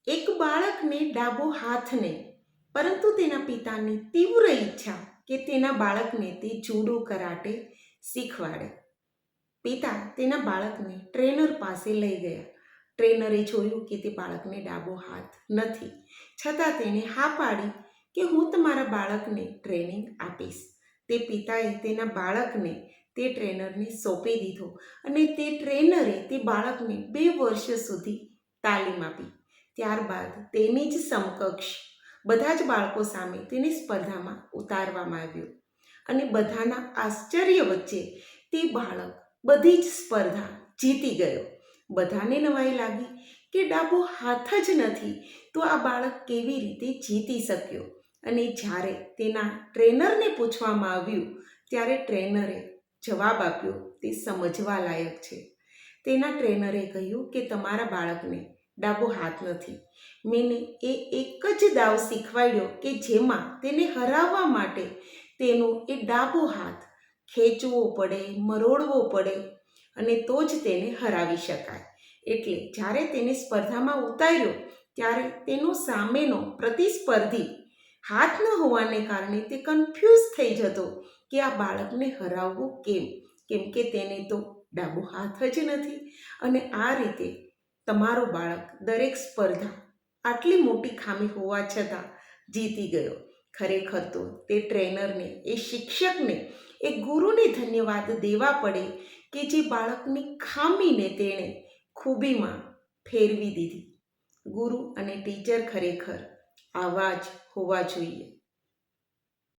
એક બાળકને ડાબો હાથ નહીં, પરંતુ તેના પિતાની તીવ્ર ઈચ્છા કે તેના બાળકને તે જુડો કરાટે શીખવાડે. પિતા તેના બાળકને ટ્રેનર પાસે લઈ ગયા. ટ્રેનરે જોયું કે તે બાળકને ડાબો હાથ નથી, છતાં તેણે હા પાડી કે હું તમારા બાળકને ટ્રેનિંગ આપીશ. તે પિતાએ તેના બાળકને તે ટ્રેનરને સોંપી દીધો અને તે ટ્રેનરે તે બાળકને 2 વર્ષ સુધી તાલીમ આપી. ત્યારબાદ તેની જ સમકક્ષ બધા જ બાળકો સામે તેને સ્પર્ધામાં ઉતારવામાં આવ્યો અને બધાના આશ્ચર્ય વચ્ચે તે બાળક બધી જ સ્પર્ધા જીતી ગયો. બધાને નવાઈ લાગી કે ડાબો હાથ જ નથી તો આ બાળક કેવી રીતે જીતી શક્યો. અને જ્યારે તેના ટ્રેનરને પૂછવામાં આવ્યું ત્યારે ટ્રેનરે જવાબ આપ્યો તે સમજવા લાયક છે. તેના ટ્રેનરે કહ્યું કે તમારા બાળકને ડાબો હાથ નથી. મેં એક જ દાવ શીખવાડ્યો કે જેમાં તેને હરાવવા માટે તેનો એ ડાબો હાથ ખેંચવો પડે, મરોડવો પડે અને તો જ તેને હરાવી શકાય. એટલે જ્યારે તેને સ્પર્ધામાં ઉતાર્યો ત્યારે તેનો સામેનો પ્રતિસ્પર્ધી હાથ ન હોવાને કારણે તે કન્ફ્યુઝ થઈ જતો કે આ બાળકને હરાવવું કેમ કે તેને તો ડાબો હાથ જ નથી. અને આ રીતે તમારો બાળક દરેક સ્પર્ધા આટલી મોટી ખામી હોવા છતાં જીતી ગયો. ખરેખર તો તે ટ્રેનરને, એ શિક્ષકને, એ ગુરુને ધન્યવાદ દેવા પડે કે જે બાળકની ખામીને તેણે ખૂબીમાં ફેરવી દીધી. ગુરુ અને ટીચર ખરેખર આવા જ હોવા જોઈએ.